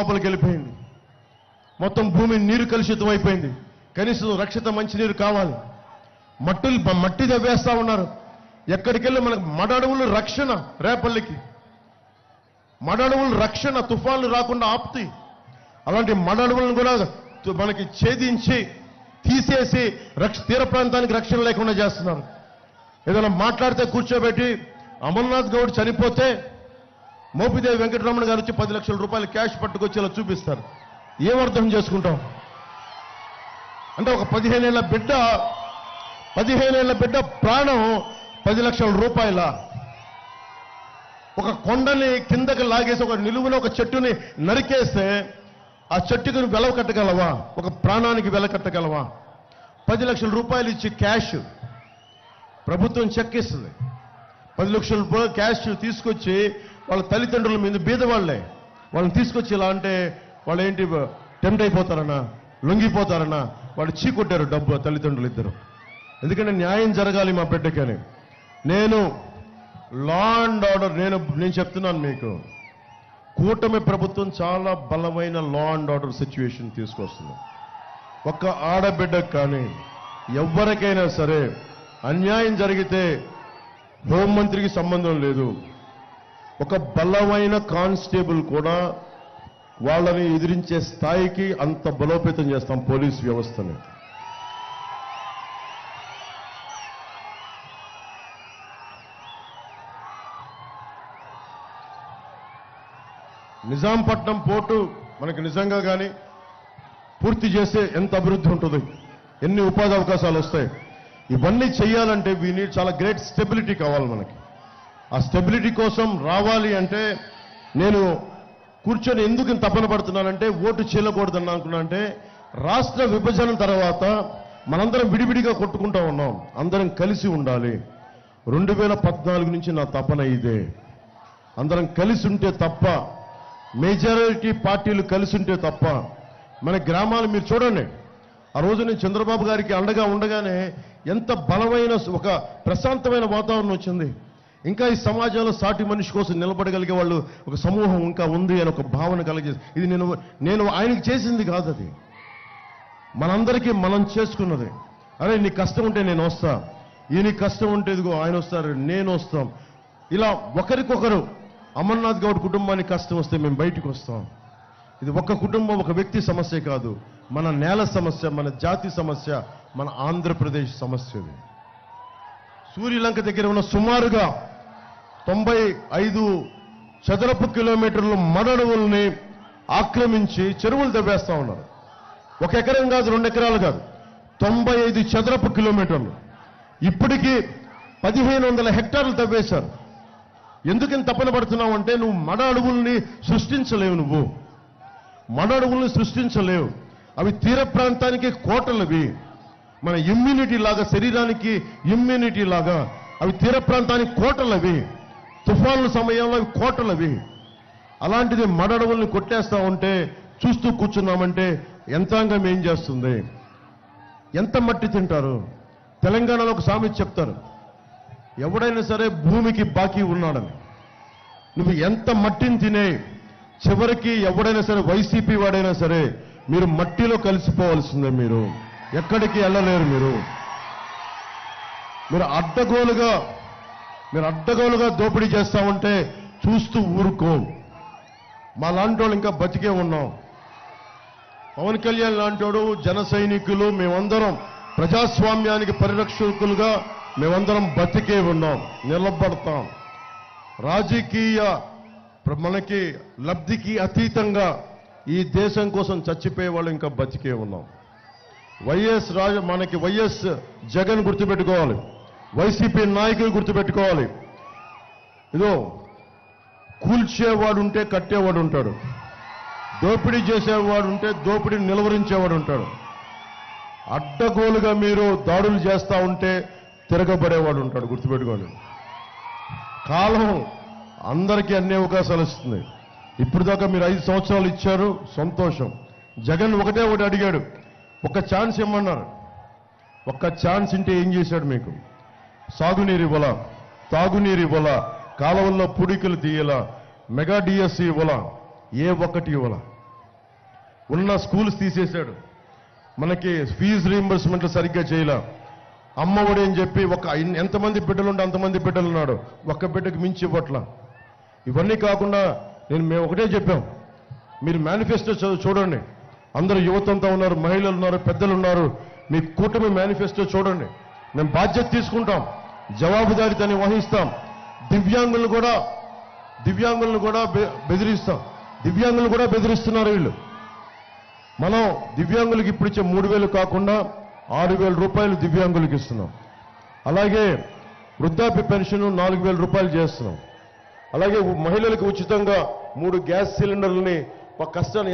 లోపలికి వెళ్ళిపోయింది. మొత్తం భూమి నీరు కలుషితం అయిపోయింది. కనీసం రక్షిత మంచినీరు కావాలి. మట్టి దవ్వేస్తా ఉన్నారు. ఎక్కడికెళ్ళి మనకు మడ అడవులు రక్షణ, రేపల్లికి మడ అడవులు రక్షణ, తుఫాన్లు రాకుండా ఆపుతాయి. అలాంటి మడ అడవులను కూడా మనకి ఛేదించి తీసేసి తీర ప్రాంతానికి రక్షణ లేకుండా చేస్తున్నారు. ఏదైనా మాట్లాడితే కూర్చోబెట్టి అమర్నాథ్ గౌడ్ చనిపోతే మోపిదేవి వెంకటరమణ గారు వచ్చి 10 లక్షల రూపాయలు క్యాష్ పట్టుకొచ్చేలా చూపిస్తారు. ఏమర్థం చేసుకుంటాం? అంటే ఒక 15 ఏళ్ల బిడ్డ ప్రాణం 10 లక్షల రూపాయల. ఒక కొండని కిందకి లాగేసి ఒక నిలువున ఒక చెట్టుని నరికేస్తే ఆ చెట్టుకు వెల కట్టగలవా? ఒక ప్రాణానికి వెల కట్టగలవా? 10 లక్షల రూపాయలు ఇచ్చి క్యాష్ ప్రభుత్వం చెక్ ఇస్తుంది. 10 లక్షల రూపాయలు క్యాష్ తీసుకొచ్చి వాళ్ళ తల్లిదండ్రుల మీద బీదవాళ్లే వాళ్ళని తీసుకొచ్చి ఇలా అంటే వాళ్ళు ఏంటి టెంప్ట్ అయిపోతారన్నా, లొంగిపోతారన్నా వాళ్ళు చీకొట్టారు డబ్బు తల్లిదండ్రులు ఇద్దరు. ఎందుకంటే న్యాయం జరగాలి మా బిడ్డకని. నేను లా అండ్ ఆర్డర్ నేను చెప్తున్నాను మీకు, కూటమి ప్రభుత్వం చాలా బలమైన లా అండ్ ఆర్డర్ సిచ్యువేషన్ తీసుకొస్తుంది. ఒక్క ఆడబిడ్డకు కానీ ఎవరికైనా సరే అన్యాయం జరిగితే హోంమంత్రికి సంబంధం లేదు. ఒక బలమైన కానిస్టేబుల్ కూడా వాళ్ళని ఎదిరించే స్థాయికి అంత బలోపేతం చేస్తాం పోలీస్ వ్యవస్థని. నిజాంపట్నం పోర్టు మనకి నిజంగా కానీ పూర్తి చేస్తే ఎంత అభివృద్ధి ఉంటుంది, ఎన్ని ఉపాధి అవకాశాలు వస్తాయి. ఇవన్నీ చేయాలంటే చాలా గ్రేట్ స్టెబిలిటీ కావాలి మనకి. ఆ స్టెబిలిటీ కోసం రావాలి అంటే నేను కూర్చొని ఎందుకు తపన పడుతున్నానంటే ఓటు చేయకూడదని అనుకున్నానంటే రాష్ట్ర విభజన తర్వాత మనందరం విడివిడిగా కొట్టుకుంటా ఉన్నాం. అందరం కలిసి ఉండాలి. 2014 నుంచి నా తపన ఇదే. అందరం కలిసి ఉంటే తప్ప, మెజారిటీ పార్టీలు కలిసి ఉంటే తప్ప మన గ్రామాలు మీరు చూడండి. ఆ రోజు నేను చంద్రబాబు గారికి అండగా ఉండగానే ఎంత బలమైన ఒక ప్రశాంతమైన వాతావరణం వచ్చింది. ఇంకా ఈ సమాజంలో సాటి మనిషి కోసం నిలబడగలిగే వాళ్ళు ఒక సమూహం ఇంకా ఉంది అని ఒక భావన కలిగేది. ఇది నేను ఆయనకి చేసింది కాదు, అది మనందరికీ మనం చేసుకున్నది. అరే నీ కష్టం ఉంటే నేను వస్తా, ఈయన కష్టం ఉంటే ఇదిగో ఆయన వస్తారు, నేను వస్తాం. ఇలా ఒకరికొకరు. అమర్నాథ్ గౌడ్ కుటుంబానికి కష్టం వస్తే మేము బయటకు వస్తాం. ఇది ఒక కుటుంబం, ఒక వ్యక్తి సమస్య కాదు, మన నేల సమస్య, మన జాతి సమస్య, మన ఆంధ్రప్రదేశ్ సమస్య. ఇది సూర్యలంక దగ్గర ఉన్న సుమారుగా 95 చదరపు కిలోమీటర్ల మడడవుల్ని ఆక్రమించి చెరువులు తవ్వేస్తా ఉన్నారు. 1 ఎకరం కాదు, 2 ఎకరాలు కాదు, 95 చదరపు కిలోమీటర్లు. ఇప్పటికీ 1500 హెక్టార్లు తవ్వేశారు. ఎందుకని తపన పడుతున్నావు అంటే నువ్వు మడ అడవుల్ని సృష్టించలేవు. నువ్వు మడ అడవుల్ని సృష్టించలేవు. అవి తీర ప్రాంతానికి కోటలవి. మన ఇమ్యూనిటీ లాగా, శరీరానికి ఇమ్యూనిటీ లాగా అవి తీర ప్రాంతానికి కోటలవి. తుఫాన్ల సమయంలో అవి కోటలవి. అలాంటిది మడ అడవుల్ని కొట్టేస్తా ఉంటే చూస్తూ కూర్చున్నామంటే యంత్రాంగం ఏం చేస్తుంది? ఎంత మట్టి తింటారు? తెలంగాణలో ఒక సామెత చెప్తారు, ఎవడైనా సరే భూమికి బాకీ ఉన్నాడని. నువ్వు ఎంత మట్టిని తినే చివరికి ఎవడైనా సరే, వైసీపీ వాడైనా సరే, మీరు మట్టిలో కలిసిపోవాల్సిందే. మీరు ఎక్కడికి వెళ్ళలేరు. మీరు అడ్డగోలుగా దోపిడీ చేస్తా ఉంటే చూస్తూ ఊరుకో. మా లాంటి వాళ్ళు ఇంకా బతికే ఉన్నాం. పవన్ కళ్యాణ్ లాంటి జన సైనికులు మేమందరం ప్రజాస్వామ్యానికి పరిరక్షకులుగా మేమందరం బతికే ఉన్నాం, నిలబడతాం. రాజకీయ మనకి లబ్ధికి అతీతంగా ఈ దేశం కోసం చచ్చిపోయే వాళ్ళు ఇంకా బతికే ఉన్నాం. మనకి వైఎస్ జగన్ గుర్తుపెట్టుకోవాలి, వైసీపీ నాయకులు గుర్తుపెట్టుకోవాలి. ఇదో కూల్చేవాడు ఉంటే కట్టేవాడు ఉంటాడు, దోపిడీ చేసేవాడు ఉంటే దోపిడీని నిలువరించేవాడు ఉంటాడు. అడ్డగోలుగా మీరు దాడులు చేస్తా ఉంటే తిరగబడేవాడు ఉంటాడు. గుర్తుపెట్టుకోండి. కాలం అందరికీ అన్ని అవకాశాలు ఇస్తుంది. ఇప్పుడు దాకా మీరు 5 సంవత్సరాలు ఇచ్చారు, సంతోషం. జగన్ ఒకటే అడిగాడు, ఒక్క ఛాన్స్ ఇమ్మన్నారు. ఒక్క ఛాన్స్ ఇంటే ఏం చేశాడు? మీకు సాగునీరు ఇవ్వాలా, తాగునీరు ఇవ్వాలా, కాలువల్లో పూడికలు తీయాలా, మెగా డిఎస్సీ ఇవ్వాలా, ఏ ఒక్కటి ఇవ్వాలా. ఉన్న స్కూల్స్ తీసేశాడు. మనకి ఫీజు రీయింబర్స్మెంట్లు సరిగ్గా చేయలే. అమ్మఒడి అని చెప్పి ఎంతమంది బిడ్డలు ఉంటే అంతమంది బిడ్డలు ఉన్నాడు, ఒక్క బిడ్డకు మించి ఇవ్వట్లా. ఇవన్నీ కాకుండా మేము ఒకటే చెప్పాం, మీరు మేనిఫెస్టో చూడండి. అందరూ యువతంతా ఉన్నారు, మహిళలు ఉన్నారు, పెద్దలు ఉన్నారు. మీ కూటమి మేనిఫెస్టో చూడండి. మేము బాధ్యత తీసుకుంటాం, జవాబుదారీతని వహిస్తాం. దివ్యాంగులను కూడా బెదిరిస్తాం. దివ్యాంగులు కూడా బెదిరిస్తున్నారు వీళ్ళు. మనం దివ్యాంగులకు ఇప్పుడు ఇచ్చే 3,000 కాకుండా 6,000 రూపాయలు దివ్యాంగులకు ఇస్తున్నాం. అలాగే వృద్ధాప్య పెన్షన్ 4,000 రూపాయలు చేస్తున్నాం. అలాగే మహిళలకు ఉచితంగా 3 గ్యాస్ సిలిండర్లని కష్టాన్ని